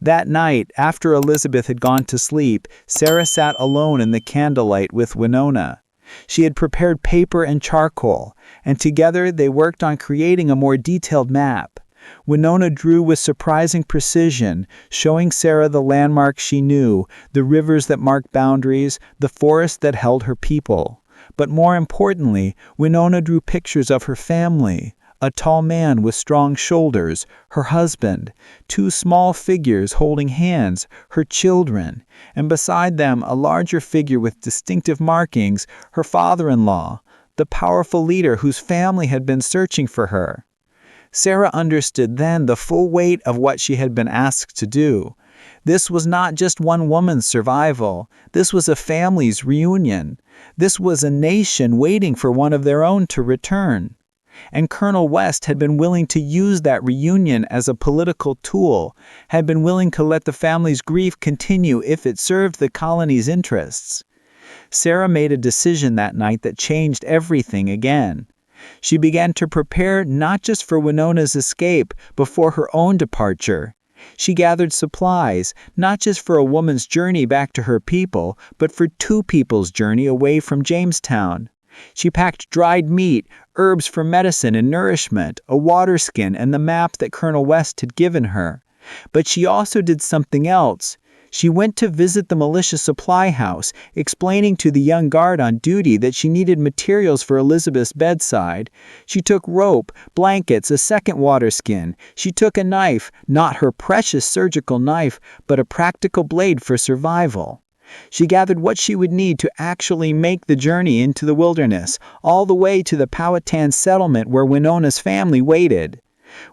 That night, after Elizabeth had gone to sleep, Sarah sat alone in the candlelight with Winona. She had prepared paper and charcoal, and together they worked on creating a more detailed map. Winona drew with surprising precision, showing Sarah the landmarks she knew, the rivers that marked boundaries, the forests that held her people. But more importantly, Winona drew pictures of her family. A tall man with strong shoulders, her husband, two small figures holding hands, her children, and beside them a larger figure with distinctive markings, her father-in-law, the powerful leader whose family had been searching for her. Sarah understood then the full weight of what she had been asked to do. This was not just one woman's survival. This was a family's reunion. This was a nation waiting for one of their own to return. And Colonel West had been willing to use that reunion as a political tool, had been willing to let the family's grief continue if it served the colony's interests. Sarah made a decision that night that changed everything again. She began to prepare not just for Winona's escape, but for her own departure. She gathered supplies, not just for a woman's journey back to her people, but for two people's journey away from Jamestown. She packed dried meat, herbs for medicine and nourishment, a water skin, and the map that Colonel West had given her. But she also did something else. She went to visit the militia supply house, explaining to the young guard on duty that she needed materials for Elizabeth's bedside. She took rope, blankets, a second water skin. She took a knife, not her precious surgical knife, but a practical blade for survival. She gathered what she would need to actually make the journey into the wilderness, all the way to the Powhatan settlement where Winona's family waited.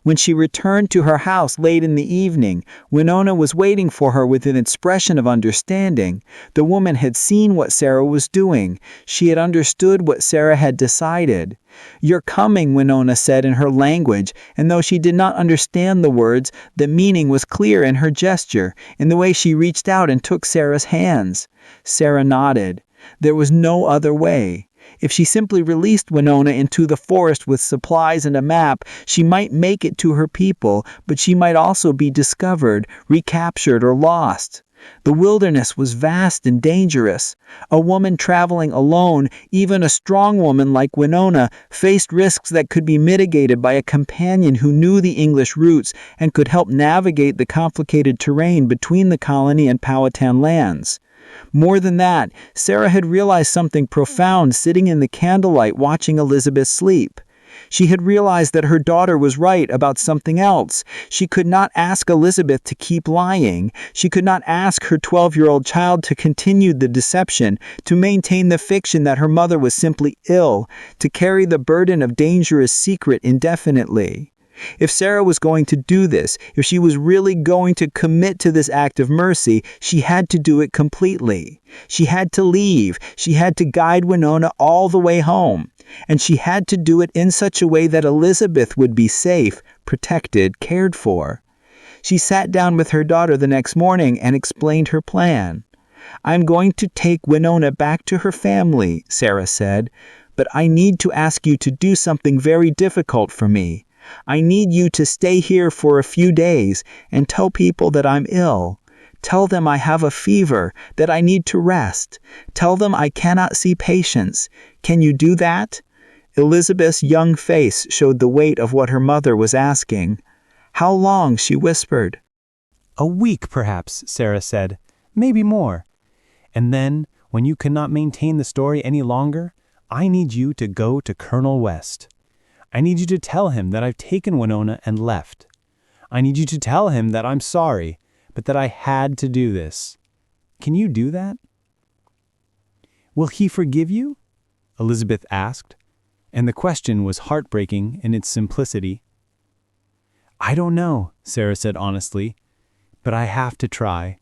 When she returned to her house late in the evening, Winona was waiting for her with an expression of understanding. The woman had seen what Sarah was doing. She had understood what Sarah had decided. "You're coming," Winona said in her language, and though she did not understand the words, the meaning was clear in her gesture, in the way she reached out and took Sarah's hands. Sarah nodded. There was no other way. If she simply released Winona into the forest with supplies and a map, she might make it to her people, but she might also be discovered, recaptured, or lost. The wilderness was vast and dangerous. A woman traveling alone, even a strong woman like Winona, faced risks that could be mitigated by a companion who knew the English routes and could help navigate the complicated terrain between the colony and Powhatan lands. More than that, Sarah had realized something profound sitting in the candlelight watching Elizabeth sleep. She had realized that her daughter was right about something else. She could not ask Elizabeth to keep lying. She could not ask her 12-year-old child to continue the deception, to maintain the fiction that her mother was simply ill, to carry the burden of dangerous secret indefinitely. If Sarah was going to do this, if she was really going to commit to this act of mercy, she had to do it completely. She had to leave. She had to guide Winona all the way home. And she had to do it in such a way that Elizabeth would be safe, protected, cared for. She sat down with her daughter the next morning and explained her plan. "I'm going to take Winona back to her family," Sarah said, "but I need to ask you to do something very difficult for me. I need you to stay here for a few days and tell people that I'm ill. Tell them I have a fever, that I need to rest. Tell them I cannot see patients. Can you do that?" Elizabeth's young face showed the weight of what her mother was asking. "How long?" she whispered. "A week, perhaps," Sarah said. "Maybe more. And then, when you cannot maintain the story any longer, I need you to go to Colonel West. I need you to tell him that I've taken Winona and left. I need you to tell him that I'm sorry, but that I had to do this. Can you do that?" "Will he forgive you?" Elizabeth asked, and the question was heartbreaking in its simplicity. "I don't know," Sarah said honestly, "but I have to try.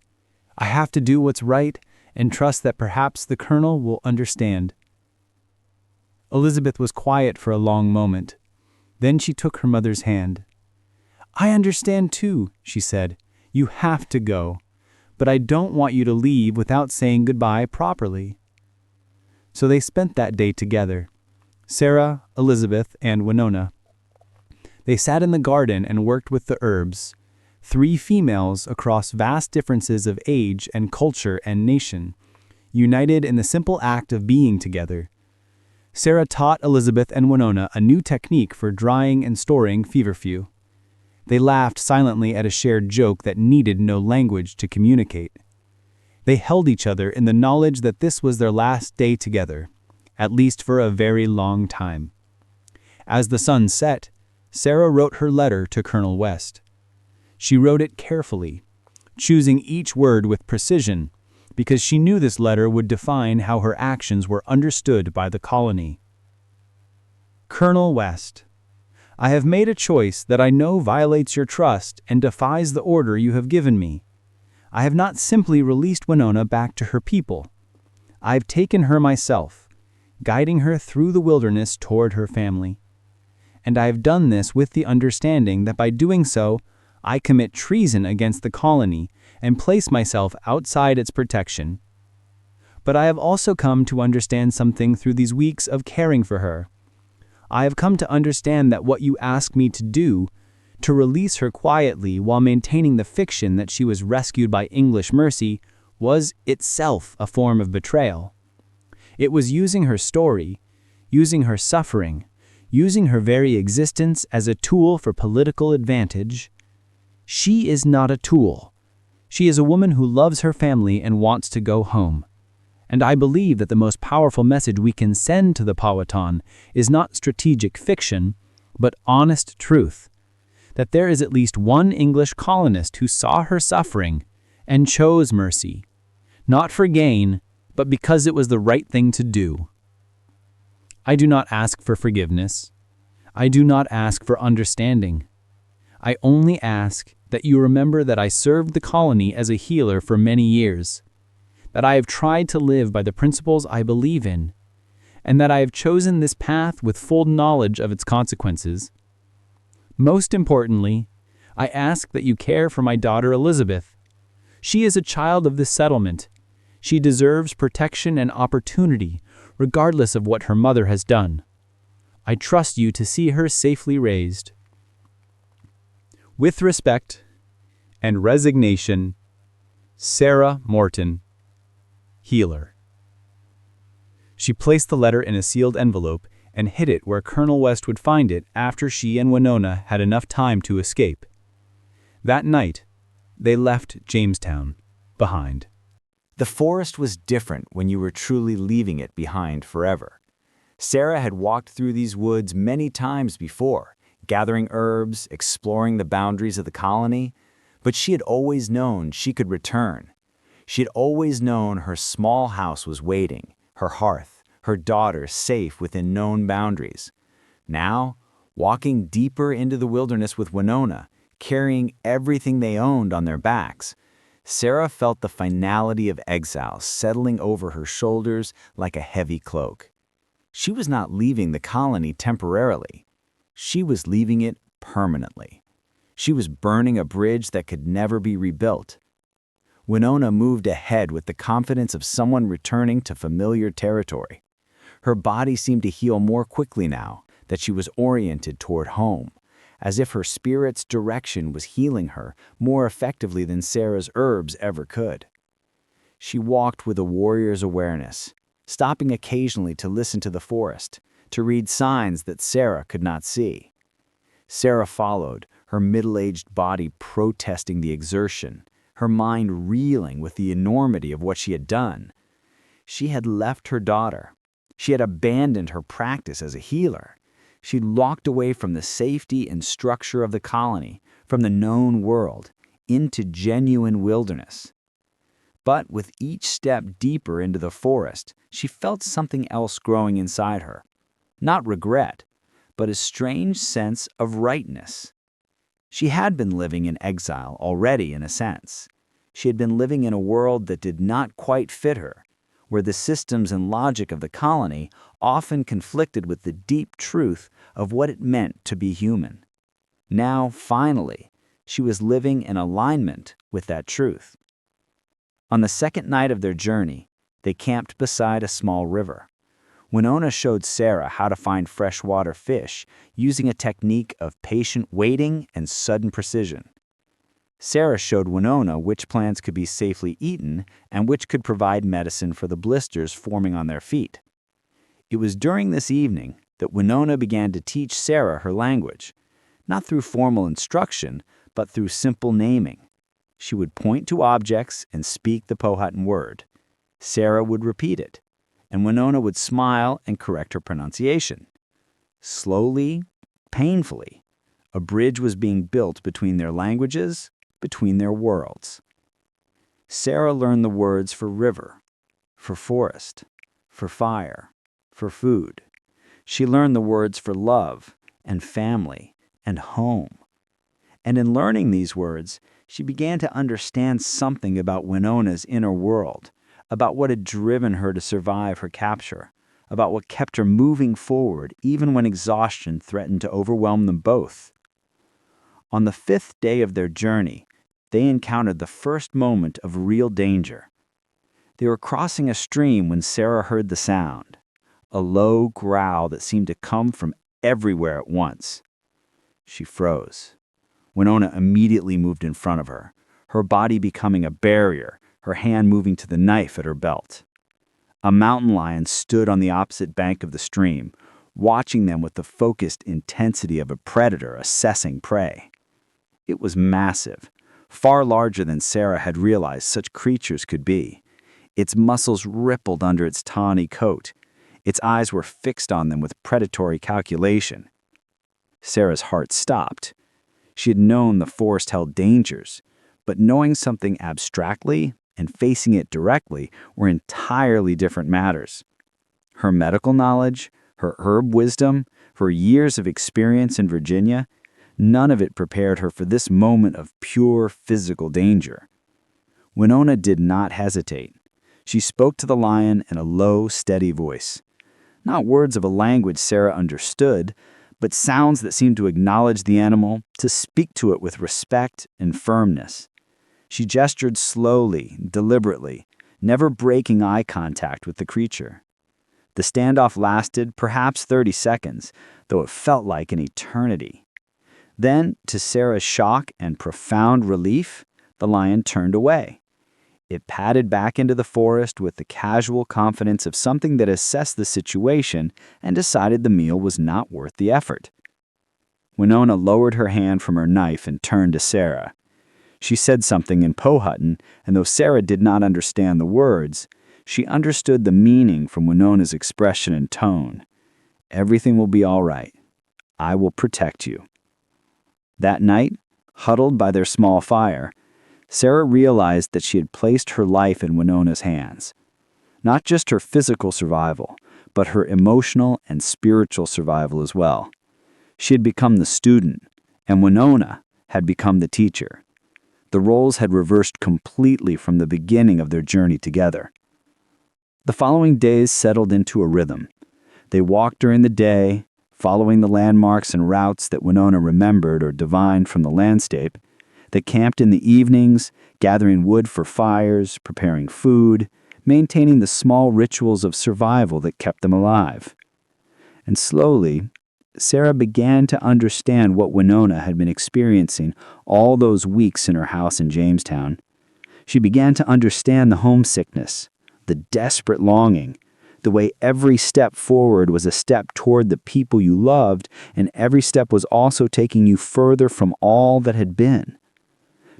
I have to do what's right and trust that perhaps the Colonel will understand." Elizabeth was quiet for a long moment. Then she took her mother's hand. "I understand too," she said. "You have to go. But I don't want you to leave without saying goodbye properly." So they spent that day together. Sarah, Elizabeth, and Winona. They sat in the garden and worked with the herbs. 3 females across vast differences of age and culture and nation, united in the simple act of being together. Sarah taught Elizabeth and Winona a new technique for drying and storing feverfew. They laughed silently at a shared joke that needed no language to communicate. They held each other in the knowledge that this was their last day together, at least for a very long time. As the sun set, Sarah wrote her letter to Colonel West. She wrote it carefully, choosing each word with precision, because she knew this letter would define how her actions were understood by the colony. "Colonel West, I have made a choice that I know violates your trust and defies the order you have given me. I have not simply released Winona back to her people. I have taken her myself, guiding her through the wilderness toward her family. And I have done this with the understanding that by doing so, I commit treason against the colony and place myself outside its protection. But I have also come to understand something through these weeks of caring for her. I have come to understand that what you ask me to do, to release her quietly while maintaining the fiction that she was rescued by English mercy, was itself a form of betrayal. It was using her story, using her suffering, using her very existence as a tool for political advantage. She is not a tool. She is a woman who loves her family and wants to go home. And I believe that the most powerful message we can send to the Powhatan is not strategic fiction, but honest truth. That there is at least one English colonist who saw her suffering and chose mercy, not for gain, but because it was the right thing to do. I do not ask for forgiveness. I do not ask for understanding. I only ask that you remember that I served the colony as a healer for many years, that I have tried to live by the principles I believe in, and that I have chosen this path with full knowledge of its consequences. Most importantly, I ask that you care for my daughter Elizabeth. She is a child of this settlement. She deserves protection and opportunity, regardless of what her mother has done. I trust you to see her safely raised. With respect and resignation, Sarah Morton, Healer. She placed the letter in a sealed envelope and hid it where Colonel West would find it after she and Winona had enough time to escape. That night, they left Jamestown behind. The forest was different when you were truly leaving it behind forever. Sarah had walked through these woods many times before, gathering herbs, exploring the boundaries of the colony, but she had always known she could return. She had always known her small house was waiting, her hearth, her daughter safe within known boundaries. Now, walking deeper into the wilderness with Winona, carrying everything they owned on their backs, Sarah felt the finality of exile settling over her shoulders like a heavy cloak. She was not leaving the colony temporarily. She was leaving it permanently. She was burning a bridge that could never be rebuilt. Winona moved ahead with the confidence of someone returning to familiar territory. Her body seemed to heal more quickly now that she was oriented toward home, as if her spirit's direction was healing her more effectively than Sarah's herbs ever could. She walked with a warrior's awareness, stopping occasionally to listen to the forest, to read signs that Sarah could not see. Sarah followed, her middle-aged body protesting the exertion, her mind reeling with the enormity of what she had done. She had left her daughter. She had abandoned her practice as a healer. She'd walked away from the safety and structure of the colony, from the known world, into genuine wilderness. But with each step deeper into the forest, she felt something else growing inside her. Not regret, but a strange sense of rightness. She had been living in exile already, in a sense. She had been living in a world that did not quite fit her, where the systems and logic of the colony often conflicted with the deep truth of what it meant to be human. Now, finally, she was living in alignment with that truth. On the second night of their journey, they camped beside a small river. Winona showed Sarah how to find freshwater fish using a technique of patient waiting and sudden precision. Sarah showed Winona which plants could be safely eaten and which could provide medicine for the blisters forming on their feet. It was during this evening that Winona began to teach Sarah her language, not through formal instruction, but through simple naming. She would point to objects and speak the Powhatan word. Sarah would repeat it, and Winona would smile and correct her pronunciation. Slowly, painfully, a bridge was being built between their languages, between their worlds. Sarah learned the words for river, for forest, for fire, for food. She learned the words for love and family and home. And in learning these words, she began to understand something about Winona's inner world, about what had driven her to survive her capture, about what kept her moving forward even when exhaustion threatened to overwhelm them both. On the 5th day of their journey, they encountered the first moment of real danger. They were crossing a stream when Sarah heard the sound, a low growl that seemed to come from everywhere at once. She froze. Winona immediately moved in front of her body becoming a barrier, her hand moving to the knife at her belt. A mountain lion stood on the opposite bank of the stream, watching them with the focused intensity of a predator assessing prey. It was massive, far larger than Sarah had realized such creatures could be. Its muscles rippled under its tawny coat. Its eyes were fixed on them with predatory calculation. Sarah's heart stopped. She had known the forest held dangers, but knowing something abstractly and facing it directly were entirely different matters. Her medical knowledge, her herb wisdom, her years of experience in Virginia, none of it prepared her for this moment of pure physical danger. Winona did not hesitate. She spoke to the lion in a low, steady voice. Not words of a language Sarah understood, but sounds that seemed to acknowledge the animal, to speak to it with respect and firmness. She gestured slowly, deliberately, never breaking eye contact with the creature. The standoff lasted perhaps 30 seconds, though it felt like an eternity. Then, to Sarah's shock and profound relief, the lion turned away. It padded back into the forest with the casual confidence of something that assessed the situation and decided the meal was not worth the effort. Winona lowered her hand from her knife and turned to Sarah. She said something in Powhatan, and though Sarah did not understand the words, she understood the meaning from Winona's expression and tone. Everything will be all right. I will protect you. That night, huddled by their small fire, Sarah realized that she had placed her life in Winona's hands. Not just her physical survival, but her emotional and spiritual survival as well. She had become the student, and Winona had become the teacher. The roles had reversed completely from the beginning of their journey together. The following days settled into a rhythm. They walked during the day, following the landmarks and routes that Winona remembered or divined from the landscape. They camped in the evenings, gathering wood for fires, preparing food, maintaining the small rituals of survival that kept them alive. And slowly, Sarah began to understand what Winona had been experiencing all those weeks in her house in Jamestown. She began to understand the homesickness, the desperate longing, the way every step forward was a step toward the people you loved, and every step was also taking you further from all that had been.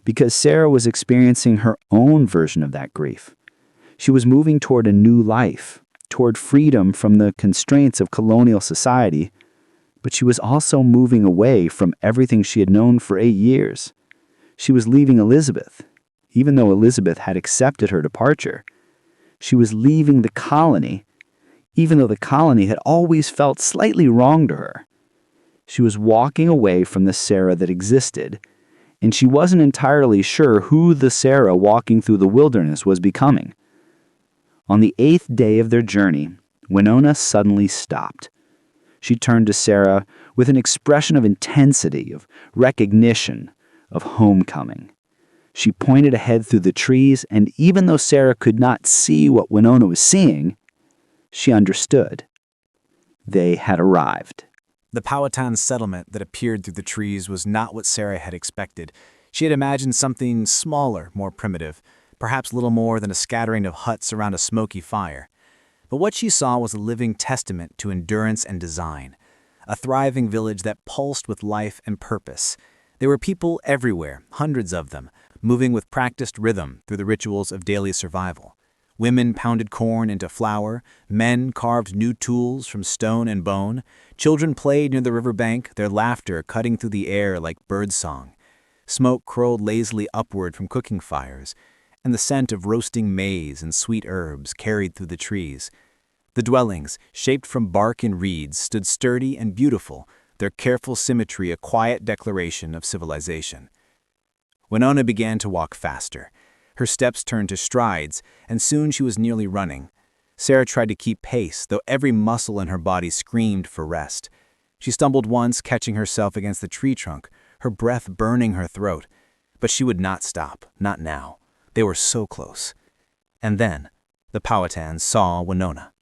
Because Sarah was experiencing her own version of that grief. She was moving toward a new life, toward freedom from the constraints of colonial society, but she was also moving away from everything she had known for 8 years. She was leaving Elizabeth, even though Elizabeth had accepted her departure. She was leaving the colony, even though the colony had always felt slightly wrong to her. She was walking away from the Sarah that existed, and she wasn't entirely sure who the Sarah walking through the wilderness was becoming. On the 8th day of their journey, Winona suddenly stopped. She turned to Sarah with an expression of intensity, of recognition, of homecoming. She pointed ahead through the trees, and even though Sarah could not see what Winona was seeing, she understood. They had arrived. The Powhatan settlement that appeared through the trees was not what Sarah had expected. She had imagined something smaller, more primitive, perhaps little more than a scattering of huts around a smoky fire. But what she saw was a living testament to endurance and design, a thriving village that pulsed with life and purpose. There were people everywhere, hundreds of them, moving with practiced rhythm through the rituals of daily survival. Women pounded corn into flour, men carved new tools from stone and bone, children played near the riverbank, their laughter cutting through the air like birdsong. Smoke curled lazily upward from cooking fires, and the scent of roasting maize and sweet herbs carried through the trees. The dwellings, shaped from bark and reeds, stood sturdy and beautiful, their careful symmetry a quiet declaration of civilization. Winona began to walk faster. Her steps turned to strides, and soon she was nearly running. Sarah tried to keep pace, though every muscle in her body screamed for rest. She stumbled once, catching herself against the tree trunk, her breath burning her throat. But she would not stop, not now. They were so close. And then, The Powhatan saw Winona.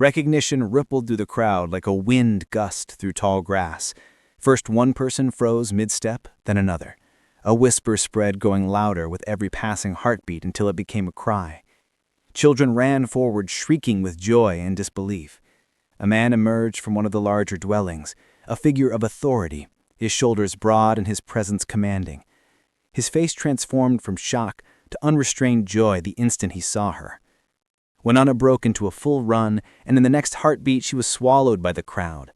Recognition rippled through the crowd like a wind gust through tall grass. First one person froze mid-step, then another. A whisper spread, going louder with every passing heartbeat until it became a cry. Children ran forward, shrieking with joy and disbelief. A man emerged from one of the larger dwellings, a figure of authority, his shoulders broad and his presence commanding. His face transformed from shock to unrestrained joy the instant he saw her. Winona broke into a full run, and in the next heartbeat she was swallowed by the crowd.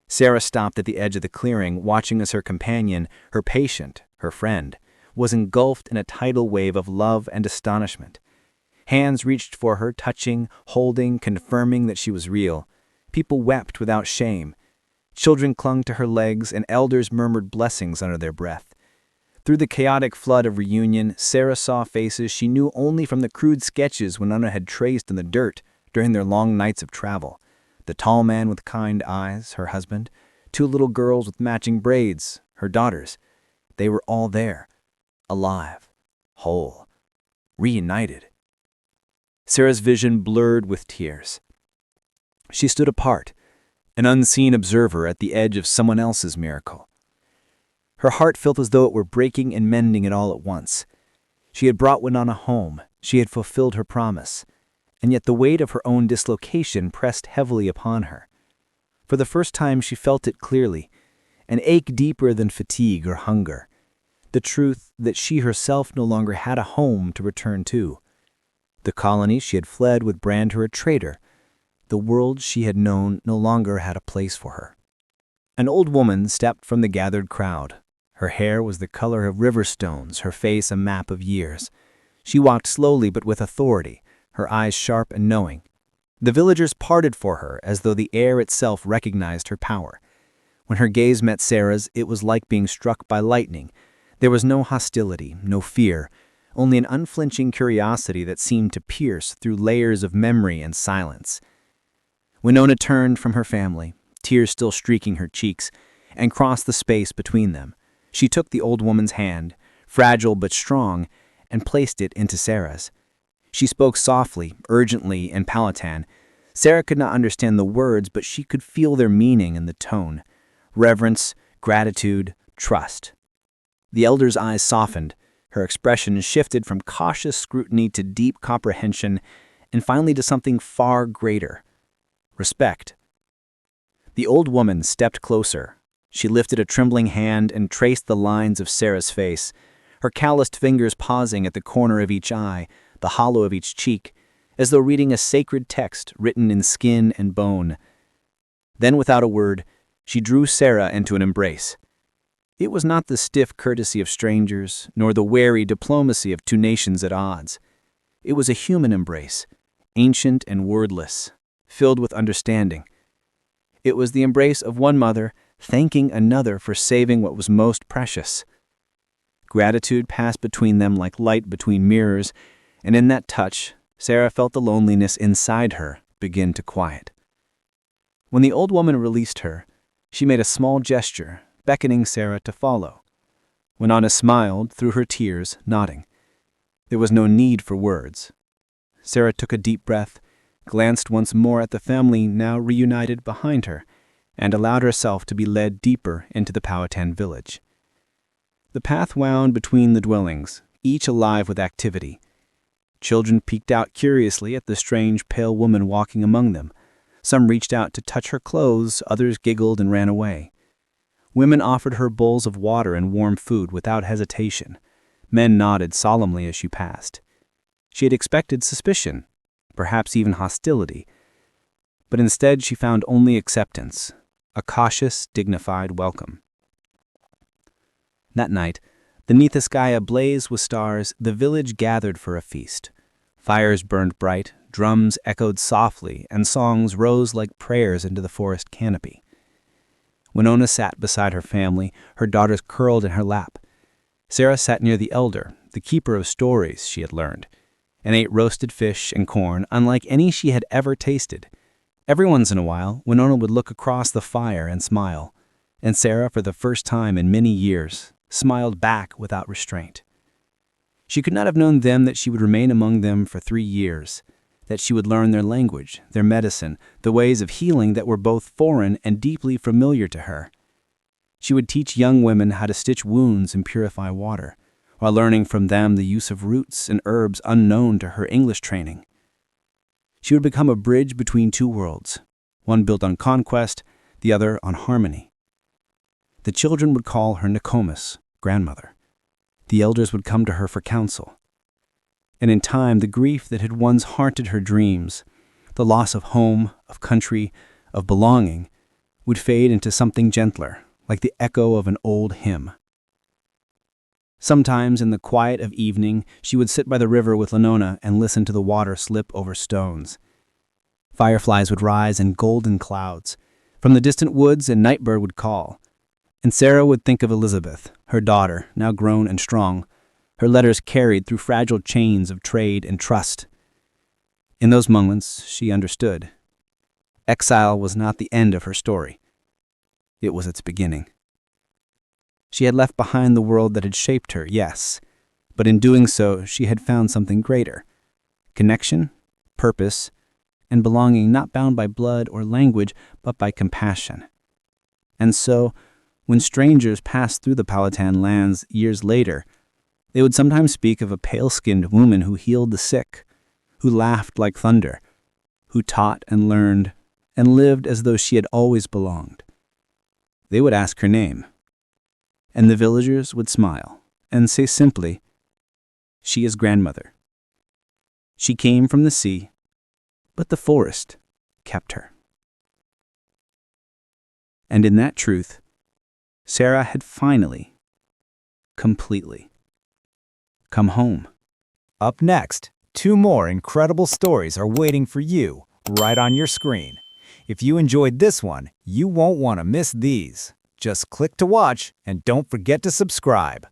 Sarah stopped at the edge of the clearing, watching as her companion, her patient, her friend, was engulfed in a tidal wave of love and astonishment. Hands reached for her, touching, holding, confirming that she was real. People wept without shame. Children clung to her legs, and elders murmured blessings under their breath. Through the chaotic flood of reunion, Sarah saw faces she knew only from the crude sketches Winona had traced in the dirt during their long nights of travel. The tall man with kind eyes, her husband, two little girls with matching braids, her daughters. They were all there, alive, whole, reunited. Sarah's vision blurred with tears. She stood apart, an unseen observer at the edge of someone else's miracle. Her heart felt as though it were breaking and mending it all at once. She had brought Winona home, she had fulfilled her promise, and yet the weight of her own dislocation pressed heavily upon her. For the first time she felt it clearly, an ache deeper than fatigue or hunger, the truth that she herself no longer had a home to return to. The colony she had fled would brand her a traitor. The world she had known no longer had a place for her. An old woman stepped from the gathered crowd. Her hair was the color of river stones, her face a map of years. She walked slowly but with authority, her eyes sharp and knowing. The villagers parted for her as though the air itself recognized her power. When her gaze met Sarah's, it was like being struck by lightning. There was no hostility, no fear, only an unflinching curiosity that seemed to pierce through layers of memory and silence. Winona turned from her family, tears still streaking her cheeks, and crossed the space between them. She took the old woman's hand, fragile but strong, and placed it into Sarah's. She spoke softly, urgently, in Powhatan. Sarah could not understand the words, but she could feel their meaning in the tone. Reverence, gratitude, trust. The elder's eyes softened. Her expression shifted from cautious scrutiny to deep comprehension, and finally to something far greater. Respect. The old woman stepped closer. She lifted a trembling hand and traced the lines of Sarah's face, her calloused fingers pausing at the corner of each eye, the hollow of each cheek, as though reading a sacred text written in skin and bone. Then, without a word, she drew Sarah into an embrace. It was not the stiff courtesy of strangers, nor the wary diplomacy of two nations at odds. It was a human embrace, ancient and wordless, filled with understanding. It was the embrace of one mother thanking another for saving what was most precious. Gratitude passed between them like light between mirrors, and in that touch, Sarah felt the loneliness inside her begin to quiet. When the old woman released her, she made a small gesture, beckoning Sarah to follow. Winona smiled through her tears, nodding. There was no need for words. Sarah took a deep breath, glanced once more at the family now reunited behind her, and allowed herself to be led deeper into the Powhatan village. The path wound between the dwellings, each alive with activity. Children peeked out curiously at the strange pale woman walking among them. Some reached out to touch her clothes, others giggled and ran away. Women offered her bowls of water and warm food without hesitation. Men nodded solemnly as she passed. She had expected suspicion, perhaps even hostility, but instead she found only acceptance, a cautious, dignified welcome. That night, beneath a sky ablaze with stars, the village gathered for a feast. Fires burned bright, drums echoed softly, and songs rose like prayers into the forest canopy. Winona sat beside her family, her daughters curled in her lap. Sarah sat near the elder, the keeper of stories she had learned, and ate roasted fish and corn unlike any she had ever tasted. Every once in a while, Winona would look across the fire and smile, and Sarah, for the first time in many years, smiled back without restraint. She could not have known then that she would remain among them for 3 years, that she would learn their language, their medicine, the ways of healing that were both foreign and deeply familiar to her. She would teach young women how to stitch wounds and purify water, while learning from them the use of roots and herbs unknown to her English training. She would become a bridge between two worlds, one built on conquest, the other on harmony. The children would call her Nokomis, grandmother. The elders would come to her for counsel. And in time, the grief that had once haunted her dreams, the loss of home, of country, of belonging, would fade into something gentler, like the echo of an old hymn. Sometimes in the quiet of evening, she would sit by the river with Winona and listen to the water slip over stones. Fireflies would rise in golden clouds. From the distant woods, a nightbird would call. And Sarah would think of Elizabeth, her daughter, now grown and strong, her letters carried through fragile chains of trade and trust. In those moments, she understood. Exile was not the end of her story. It was its beginning. She had left behind the world that had shaped her, yes, but in doing so, she had found something greater. Connection, purpose, and belonging not bound by blood or language, but by compassion. And so, when strangers passed through the Powhatan lands years later, they would sometimes speak of a pale-skinned woman who healed the sick, who laughed like thunder, who taught and learned, and lived as though she had always belonged. They would ask her name, and the villagers would smile and say simply, "She is grandmother. She came from the sea, but the forest kept her." And in that truth, Sarah had finally, completely, come home. Up next, 2 more incredible stories are waiting for you right on your screen. If you enjoyed this one, you won't want to miss these. Just click to watch and don't forget to subscribe.